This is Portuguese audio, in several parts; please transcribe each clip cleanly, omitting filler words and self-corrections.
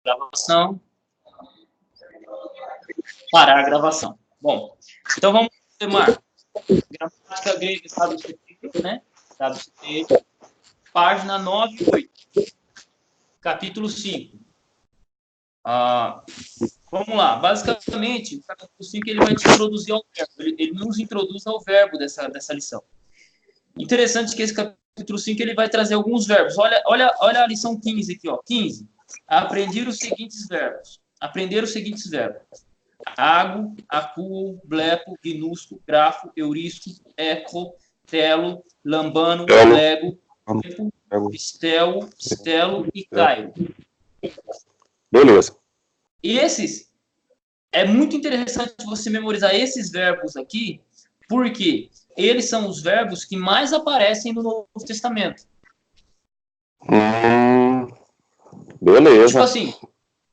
gravação. Parar a gravação. Bom, então vamos tomar gramática grega, WCT, né? WCT, página 9 e 8, capítulo 5. Vamos lá. Basicamente, o capítulo 5 ele vai te introduzir ao verbo. Ele nos introduz ao verbo dessa lição. Interessante que esse capítulo 5 ele vai trazer alguns verbos. Olha a lição 15 aqui, ó. 15. Aprender os seguintes verbos. Ago, acuo, blepo, gnusco, grafo, eurisco, eco, telo, lambano, lego, pistel, stelo e cairo. Beleza. E é muito interessante você memorizar esses verbos aqui, porque eles são os verbos que mais aparecem no Novo Testamento. Beleza. Tipo assim,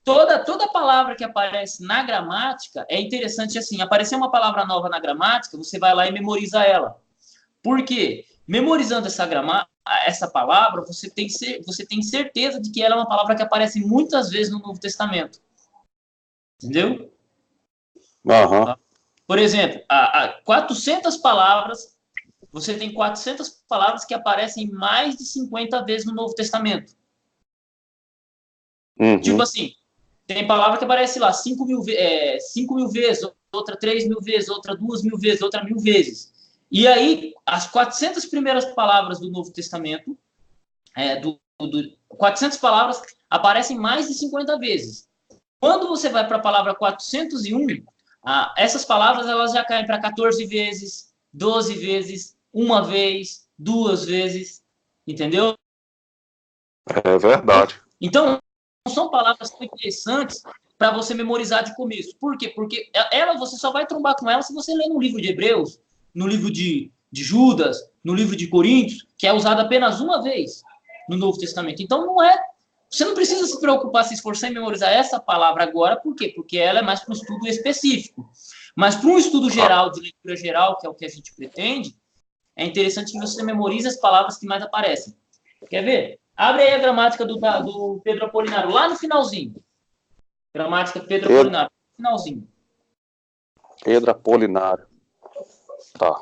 toda palavra que aparece na gramática, é interessante assim, aparecer uma palavra nova na gramática, você vai lá e memoriza ela. Por quê? Memorizando essa palavra, você tem certeza de que ela é uma palavra que aparece muitas vezes no Novo Testamento. Entendeu? Uhum. Por exemplo, 400 palavras, você tem 400 palavras que aparecem mais de 50 vezes no Novo Testamento. Uhum. Tipo assim, tem palavra que aparece lá 5 mil vezes, outra 3 mil vezes, outra 2 mil vezes, outra 1000 vezes. E aí, as 400 primeiras palavras do Novo Testamento, 400 palavras aparecem mais de 50 vezes. Quando você vai para a palavra 401, essas palavras elas já caem para 14 vezes, 12 vezes, uma vez, 2 vezes, entendeu? É verdade. Então, são palavras interessantes para você memorizar de começo. Por quê? Porque você só vai trombar com ela se você ler no livro de Hebreus, no livro de Judas, no livro de Coríntios, que é usado apenas uma vez no Novo Testamento. Então, você não precisa se preocupar, se esforçar em memorizar essa palavra agora. Por quê? Porque ela é mais para um estudo específico. Mas para um estudo geral, de leitura geral, que é o que a gente pretende, é interessante que você memorize as palavras que mais aparecem. Quer ver? Abre aí a gramática do Pedro Apolinário, lá no finalzinho. Gramática Pedro Apolinário, no finalzinho. Pedro Apolinário. Tá.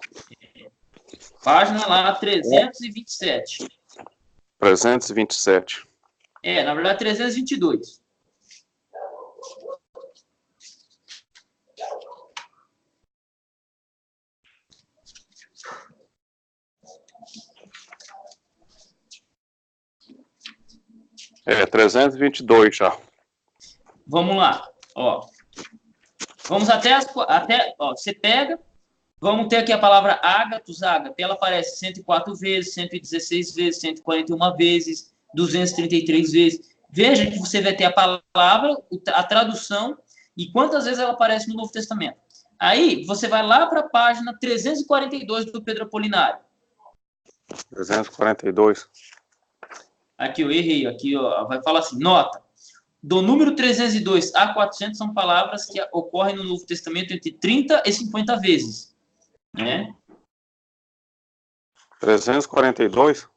Página lá 327. 327. Na verdade, 322. É, 322 já. Vamos lá. Ó. Vamos você pega, vamos ter aqui a palavra ágatos, ágape, ela aparece 104 vezes, 116 vezes, 141 vezes, 233 vezes. Veja que você vai ter a palavra, a tradução e quantas vezes ela aparece no Novo Testamento. Aí, você vai lá para a página 342 do Pedro Apolinário. 342. Aqui, eu errei. Aqui, ó, vai falar assim, nota. Do número 302 a 400 são palavras que ocorrem no Novo Testamento entre 30 e 50 vezes. Né? 342?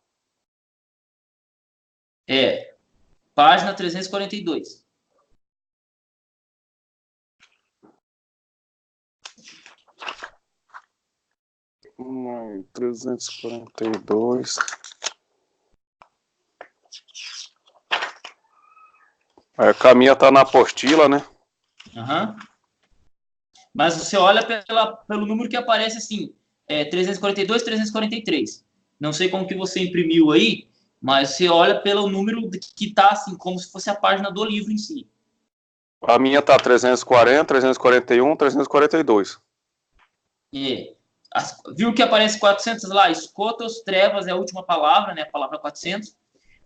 Página 342. Hum, 342. A caminha tá na apostila, né? Uhum. Mas você olha pelo número que aparece assim, 342, 343. Não sei como que você imprimiu aí, mas você olha pelo número que tá assim, como se fosse a página do livro em si. A minha tá 340, 341, 342. Viu que aparece 400 lá? Escotos, trevas é a última palavra, né? A palavra 400.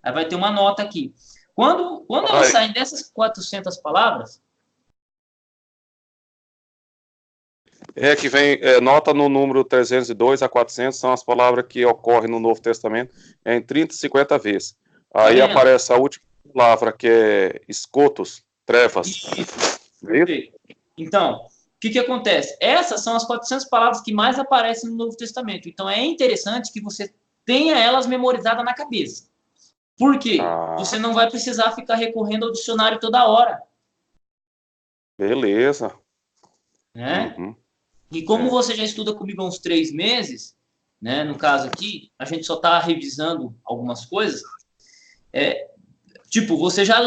Aí vai ter uma nota aqui. Quando elas saem dessas 400 palavras... Que vem, nota no número 302 a 400, são as palavras que ocorrem no Novo Testamento em 30 e 50 vezes. Aí aparece a última palavra, que é escotos, trevas. Isso. Então, o que acontece? Essas são as 400 palavras que mais aparecem no Novo Testamento. Então, é interessante que você tenha elas memorizadas na cabeça. Por quê? Você não vai precisar ficar recorrendo ao dicionário toda hora. Beleza. Né? Uhum. E como você já estuda comigo há uns 3 meses, né? No caso aqui, a gente só está revisando algumas coisas. Tipo, você já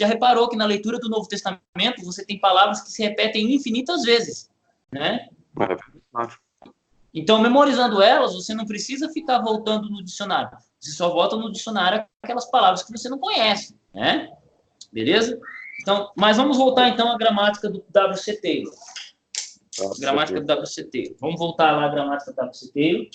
reparou que na leitura do Novo Testamento você tem palavras que se repetem infinitas vezes, né? É verdade. Então, memorizando elas, você não precisa ficar voltando no dicionário. Você só volta no dicionário aquelas palavras que você não conhece, né? Beleza? Então, mas vamos voltar então à gramática do W.C. Taylor. Gramática do W.C. Taylor. Vamos voltar lá à gramática do W.C. Taylor.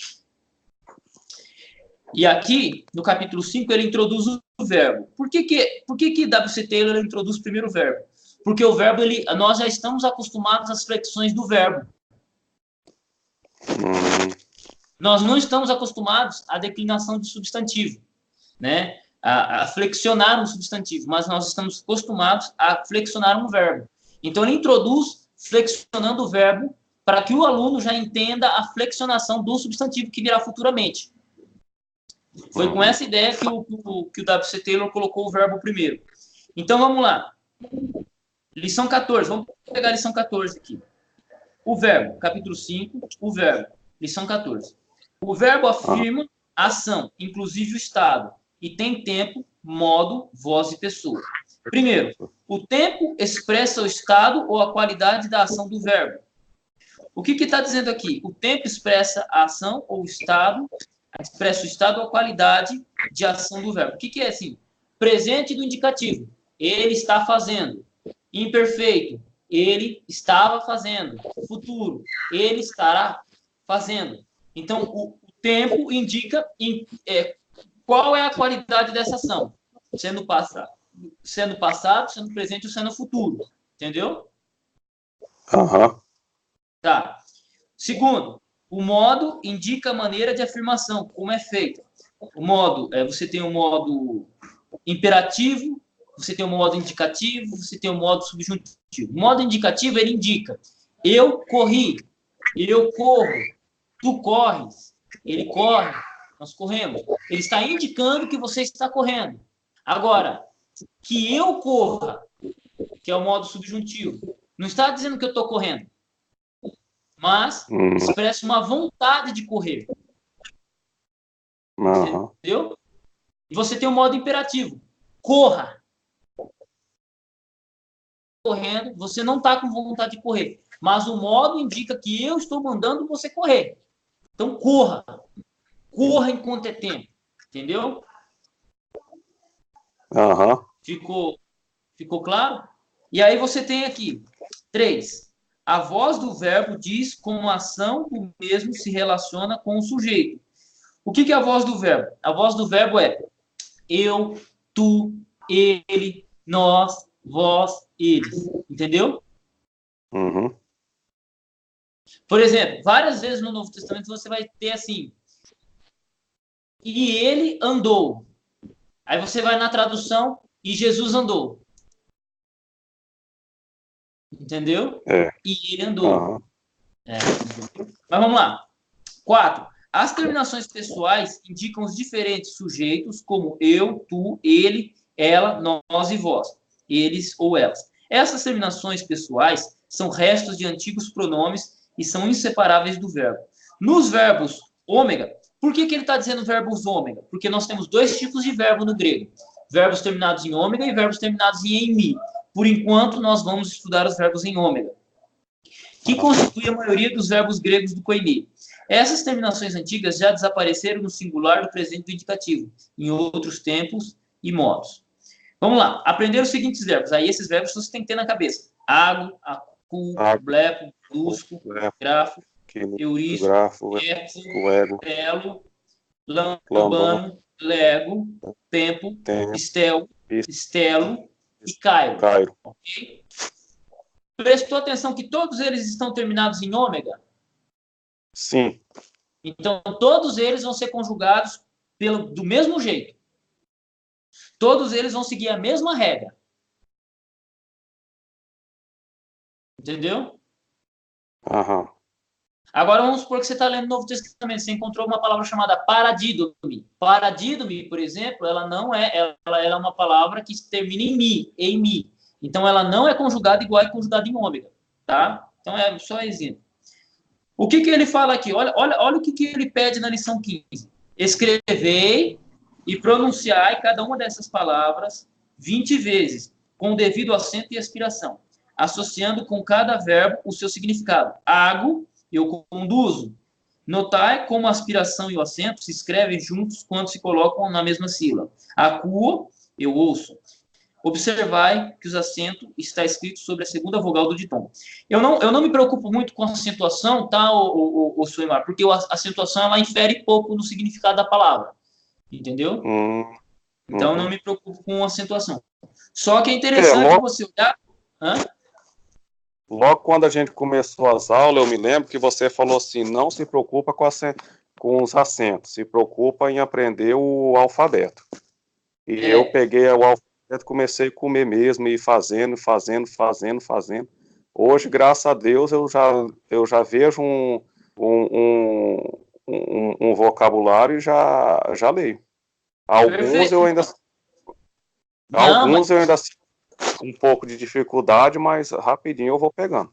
E aqui, no capítulo 5, ele introduz o verbo. Por que W.C. Taylor introduz primeiro o verbo? Porque o verbo, nós já estamos acostumados às flexões do verbo. Nós não estamos acostumados à declinação de substantivo, né? A flexionar um substantivo, mas nós estamos acostumados a flexionar um verbo. Então, ele introduz flexionando o verbo para que o aluno já entenda a flexionação do substantivo que virá futuramente. Foi com essa ideia que o W.C. Taylor colocou o verbo primeiro. Então, vamos lá. Lição 14. Vamos pegar a lição 14 aqui. O verbo, capítulo 5, o verbo, lição 14. O verbo afirma a ação, inclusive o estado, e tem tempo, modo, voz e pessoa. Primeiro, o tempo expressa o estado ou a qualidade da ação do verbo. O que está dizendo aqui? O tempo expressa a ação ou o estado, expressa o estado ou a qualidade de ação do verbo. O que é assim? Presente do indicativo. Ele está fazendo. Imperfeito. Ele estava fazendo. Futuro. Ele estará fazendo. Então, o tempo indica qual é a qualidade dessa ação. Sendo passado, sendo presente ou sendo futuro. Entendeu? Aham. Tá. Segundo, o modo indica a maneira de afirmação, como é feita. O modo, você tem o modo imperativo, você tem o modo indicativo, você tem o modo subjuntivo. O modo indicativo, ele indica: eu corri, eu corro, tu corres, ele corre, nós corremos. Ele está indicando que você está correndo. Agora, que eu corra, que é o modo subjuntivo, não está dizendo que eu estou correndo, mas expressa uma vontade de correr. Entendeu? E você tem o modo imperativo. Corra. Correndo, você não está com vontade de correr, mas o modo indica que eu estou mandando você correr. Então, corra. Corra enquanto é tempo. Entendeu? Ficou claro? E aí você tem aqui 3. A voz do verbo diz como a ação do mesmo se relaciona com o sujeito. O que é a voz do verbo? A voz do verbo é eu, tu, ele, nós, vós, eles. Entendeu? Por exemplo, várias vezes no Novo Testamento você vai ter assim: e ele andou. Aí você vai na tradução: e Jesus andou. Entendeu? E ele andou. Mas vamos lá. 4. As terminações pessoais indicam os diferentes sujeitos, como eu, tu, ele, ela, nós e vós. Eles ou elas. Essas terminações pessoais são restos de antigos pronomes e são inseparáveis do verbo. Nos verbos ômega, por que ele está dizendo verbos ômega? Porque nós temos 2 tipos de verbo no grego. Verbos terminados em ômega e verbos terminados em mi. Por enquanto, nós vamos estudar os verbos em ômega, que constitui a maioria dos verbos gregos do koine. Essas terminações antigas já desapareceram no singular do presente do indicativo, em outros tempos e modos. Vamos lá, aprender os seguintes verbos. Aí esses verbos você tem que ter na cabeça: ago, acu, blepo, lusco, grafo, eurístico, eco, pelo, lambano, lego, tempo, estel, estelo e cairo. Ok? Prestou atenção que todos eles estão terminados em ômega? Sim. Então, todos eles vão ser conjugados do mesmo jeito. Todos eles vão seguir a mesma regra. Entendeu? Agora vamos supor que você está lendo o Novo Testamento, você encontrou uma palavra chamada paradídome. Paradídome, por exemplo, ela não é, ela é uma palavra que termina em mi, em mi. Então ela não é conjugada igual é conjugada em ômega, tá? Então é só exemplo. O que ele fala aqui? Olha o que ele pede na lição 15. Escrevei e pronunciai cada uma dessas palavras 20 vezes, com o devido acento e aspiração, associando com cada verbo o seu significado. Ago, eu conduzo. Notai como a aspiração e o acento se escrevem juntos quando se colocam na mesma sílaba. Acuo, eu ouço. Observai que os acentos está escrito sobre a segunda vogal do ditongo. Eu não me preocupo muito com a acentuação, tá, o Suemar, porque a acentuação ela infere pouco no significado da palavra, entendeu? Então eu não me preocupo com a acentuação. Só que é interessante você olhar. Logo quando a gente começou as aulas, eu me lembro que você falou assim: não se preocupa com os acentos, se preocupa em aprender o alfabeto. E eu peguei o alfabeto, comecei a comer mesmo, e fazendo. Hoje, graças a Deus, eu já vejo um vocabulário e já leio. Alguns eu ainda sinto um pouco de dificuldade, mas rapidinho eu vou pegando.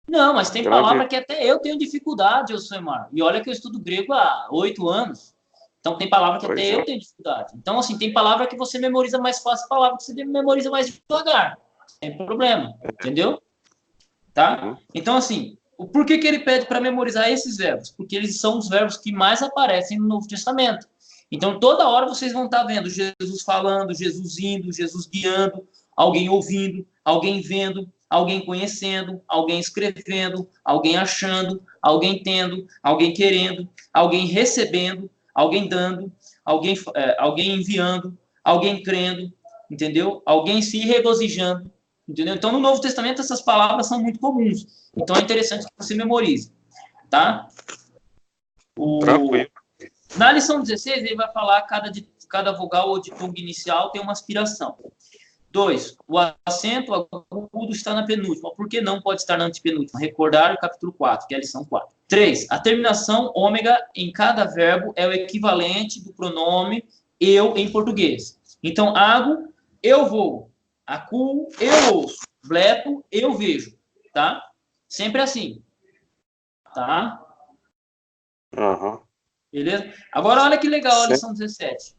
Não, mas tem palavra que até eu tenho dificuldade, Elcemar. E olha que eu estudo grego há 8 anos. Então, tem palavra que até eu tenho dificuldade. Então, assim, tem palavra que você memoriza mais fácil, palavra que você memoriza mais devagar. Sem problema, entendeu? Tá? Então, assim, por que ele pede para memorizar esses verbos? Porque eles são os verbos que mais aparecem no Novo Testamento. Então, toda hora vocês vão estar vendo Jesus falando, Jesus indo, Jesus guiando, alguém ouvindo, alguém vendo, alguém conhecendo, alguém escrevendo, alguém achando, alguém tendo, alguém querendo, alguém recebendo, alguém dando, alguém enviando, alguém crendo, entendeu? Alguém se regozijando, entendeu? Então, no Novo Testamento, essas palavras são muito comuns. Então, é interessante que você memorize, tá? Tranquilo. Na lição 16, ele vai falar que cada vogal ou ditongo inicial tem uma aspiração. 2. O acento agudo está na penúltima. Por que não pode estar na antepenúltima? Recordar o capítulo 4, que é a lição 4. 3. A terminação ômega em cada verbo é o equivalente do pronome eu em português. Então, ago, eu vou. Acuo, eu ouço. Blepo, eu vejo. Tá? Sempre assim. Tá? Beleza? Agora, olha que legal a lição 17.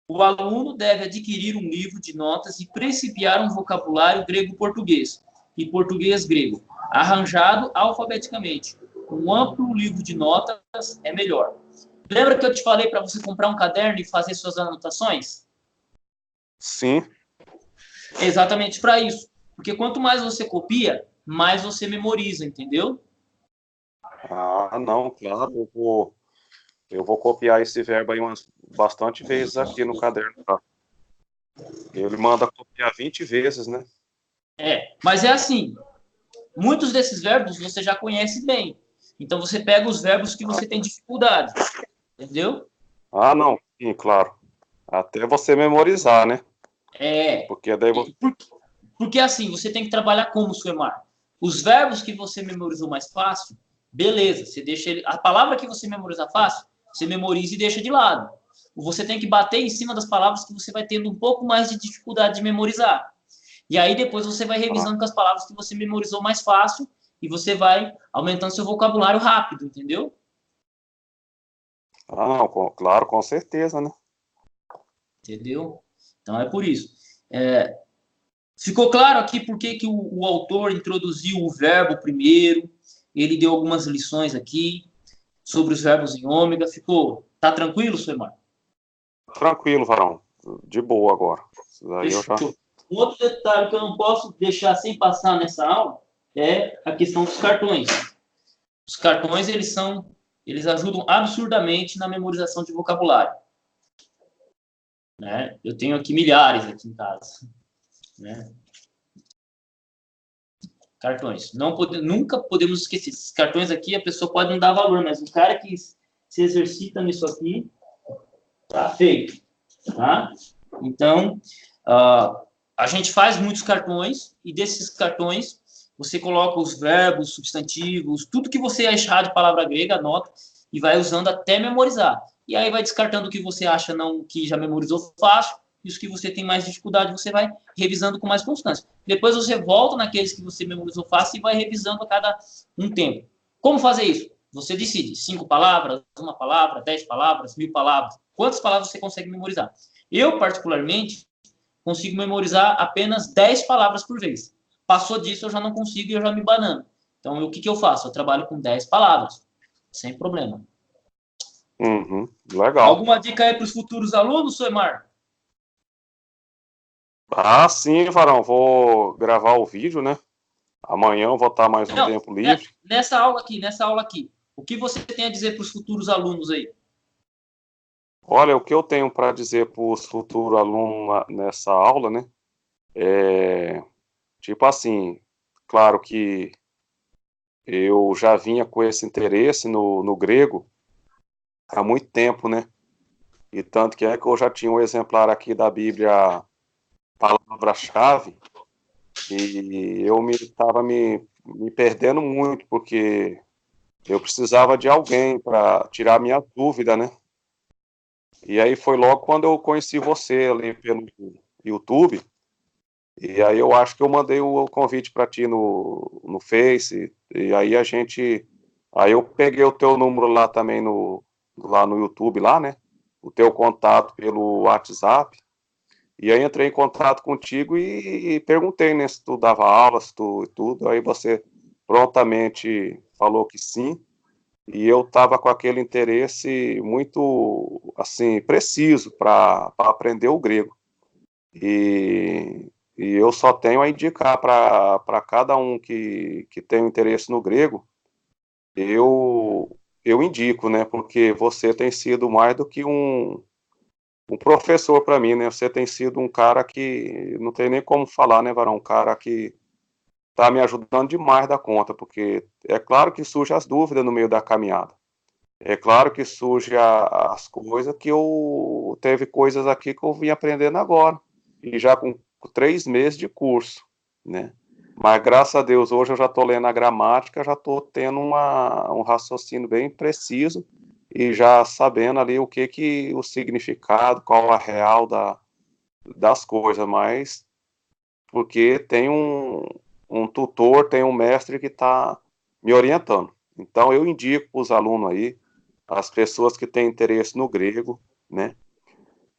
O aluno deve adquirir um livro de notas e principiar um vocabulário grego-português e português-grego, arranjado alfabeticamente. Um amplo livro de notas é melhor. Lembra que eu te falei para você comprar um caderno e fazer suas anotações? Sim. É exatamente para isso. Porque quanto mais você copia, mais você memoriza, entendeu? Ah, não, claro. Eu vou copiar esse verbo aí bastante vezes aqui no caderno. Tá? Ele manda copiar 20 vezes, né? Mas é assim, muitos desses verbos você já conhece bem. Então você pega os verbos que você tem dificuldade, entendeu? Ah, não, sim, claro. Até você memorizar, né? Porque daí Porque assim, você tem que trabalhar como, Suemar? Os verbos que você memorizou mais fácil, beleza, você deixa ele. A palavra que você memoriza fácil, você memoriza e deixa de lado. Você tem que bater em cima das palavras que você vai tendo um pouco mais de dificuldade de memorizar. E aí depois você vai revisando com as palavras que você memorizou mais fácil e você vai aumentando seu vocabulário rápido, entendeu? Ah, não, claro, com certeza, né? Entendeu? Então é por isso. Ficou claro aqui por que o autor introduziu o verbo primeiro, ele deu algumas lições aqui sobre os verbos em ômega. Tá tranquilo, Suemar? Tranquilo, Varão. De boa agora. Daí eu já... Um outro detalhe que eu não posso deixar sem passar nessa aula é a questão dos cartões. Os cartões, eles ajudam absurdamente na memorização de vocabulário. Né? Eu tenho aqui milhares aqui em casa. Né? Cartões. Nunca podemos esquecer. Esses cartões aqui, a pessoa pode não dar valor, mas o cara que se exercita nisso aqui, tá feito. Tá? Então, a gente faz muitos cartões, e desses cartões, você coloca os verbos, substantivos, tudo que você achar de palavra grega, anota e vai usando até memorizar. E aí vai descartando o que você acha não que já memorizou fácil, e os que você tem mais dificuldade você vai revisando com mais constância. Depois você volta naqueles que você memorizou fácil e vai revisando a cada um tempo. Como fazer isso? Você decide 5 palavras, 1 palavra, 10 palavras, 1000 palavras. Quantas palavras você consegue memorizar? Eu, particularmente, consigo memorizar apenas 10 palavras por vez. Passou disso, eu já não consigo e eu já me banano. Então, o que eu faço? Eu trabalho com 10 palavras, sem problema. Uhum, legal. Alguma dica aí para os futuros alunos, Soemar? Ah, sim, Varão, vou gravar o vídeo, né? Amanhã eu vou estar mais um Não, tempo livre. nessa aula aqui, o que você tem a dizer para os futuros alunos aí? Olha, o que eu tenho para dizer para os futuros alunos nessa aula, né? Tipo assim, claro que eu já vinha com esse interesse no grego há muito tempo, né? E tanto que é que eu já tinha um exemplar aqui da Bíblia, palavra-chave, e eu estava me perdendo muito, porque eu precisava de alguém para tirar minha dúvida, né? E aí foi logo quando eu conheci você ali pelo YouTube, e aí eu acho que eu mandei o convite para ti no Face, e aí aí eu peguei o teu número lá também lá no YouTube, lá, né? O teu contato pelo WhatsApp, e aí entrei em contato contigo e perguntei, né, se tu dava aula, se tu tudo, aí você prontamente falou que sim, e eu estava com aquele interesse muito, assim, preciso para aprender o grego. E eu só tenho a indicar para cada um que tem um interesse no grego, eu indico, né? Porque você tem sido mais do que um professor para mim, né? Você tem sido um cara que não tem nem como falar, né, Varão? Um cara que está me ajudando demais da conta, porque é claro que surgem as dúvidas no meio da caminhada. É claro que surgem as coisas que teve coisas aqui que eu vim aprendendo agora, e já com 3 meses de curso, né? Mas graças a Deus, hoje eu já estou lendo a gramática, já estou tendo um raciocínio bem preciso e já sabendo ali o significado, qual a real das coisas, mas porque tem um tutor, tem um mestre que está me orientando. Então eu indico para os alunos aí, as pessoas que têm interesse no grego, né?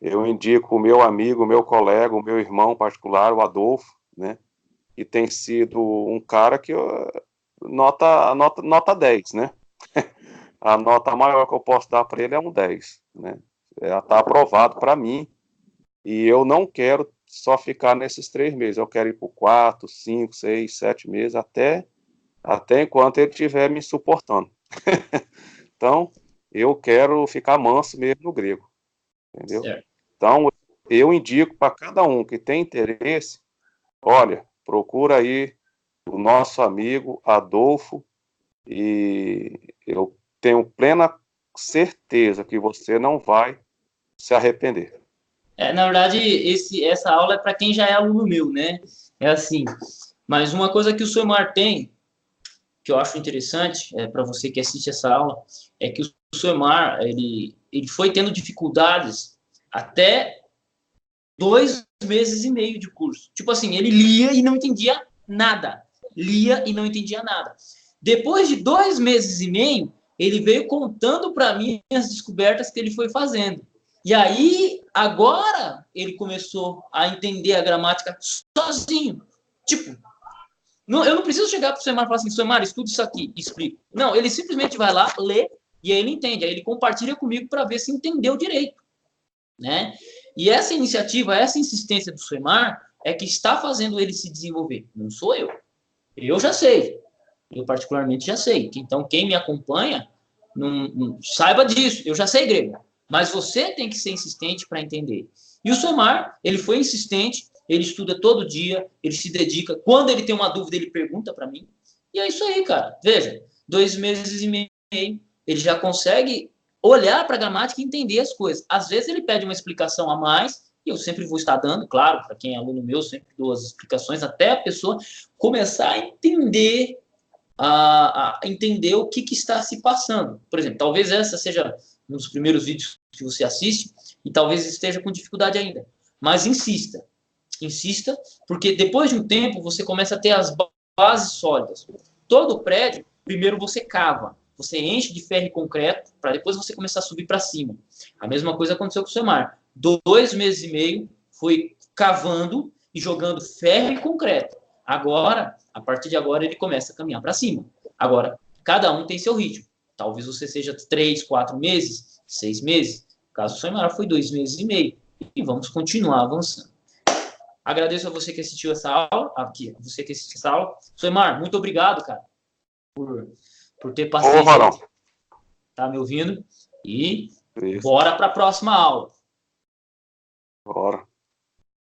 Eu indico o meu amigo, o meu colega, o meu irmão particular, o Adolfo, né? Que tem sido um cara que nota 10, né? A nota maior que eu posso dar para ele é um 10, né? Está aprovado para mim e eu não quero só ficar nesses 3 meses, eu quero ir por 4, 5, 6, 7 meses, até enquanto ele estiver me suportando. Então, eu quero ficar manso mesmo no grego, entendeu? Certo. Então, eu indico para cada um que tem interesse, olha, procura aí o nosso amigo Adolfo, e eu tenho plena certeza que você não vai se arrepender. Na verdade, essa aula é para quem já é aluno meu, né? É assim. Mas uma coisa que o Soemar tem, que eu acho interessante, para você que assiste essa aula, é que o Soemar, ele foi tendo dificuldades até 2 meses e meio de curso. Tipo assim, ele lia e não entendia nada. Lia e não entendia nada. Depois de 2 meses e meio, ele veio contando para mim as descobertas que ele foi fazendo. E aí, agora, ele começou a entender a gramática sozinho. Tipo, eu não preciso chegar para o Soemar e falar assim, Soemar, estuda isso aqui, explica. Não, ele simplesmente vai lá, lê, e aí ele entende. Aí ele compartilha comigo para ver se entendeu direito, né? E essa iniciativa, essa insistência do Soemar é que está fazendo ele se desenvolver. Não sou eu. Eu já sei. Eu particularmente já sei. Então, quem me acompanha, não saiba disso. Eu já sei grego. Mas você tem que ser insistente para entender. E o Soemar, ele foi insistente, ele estuda todo dia, ele se dedica. Quando ele tem uma dúvida, ele pergunta para mim. E é isso aí, cara. Veja, 2 meses e meio, ele já consegue olhar para a gramática e entender as coisas. Às vezes ele pede uma explicação a mais, E eu sempre vou estar dando, claro, para quem é aluno meu, sempre dou as explicações, até a pessoa começar a entender, entender o que está se passando. Por exemplo, talvez essa seja um dos primeiros vídeos que você assiste e talvez esteja com dificuldade ainda. Mas insista, insista, porque depois de um tempo você começa a ter as bases sólidas. Todo prédio, primeiro você cava, você enche de ferro e concreto, para depois você começar a subir para cima. A mesma coisa aconteceu com o Semar. 2 meses e meio foi cavando e jogando ferro e concreto. Agora, a partir de agora, ele começa a caminhar para cima. Agora, cada um tem seu ritmo. Talvez você seja 3, 4 meses, 6 meses. O caso do Semar foi 2 meses e meio. E vamos continuar avançando. Agradeço a você que assistiu essa aula. Aqui, você que assistiu essa aula. Soimar, muito obrigado, cara, por ter paciência. Tá me ouvindo? E bora para a próxima aula. Bora.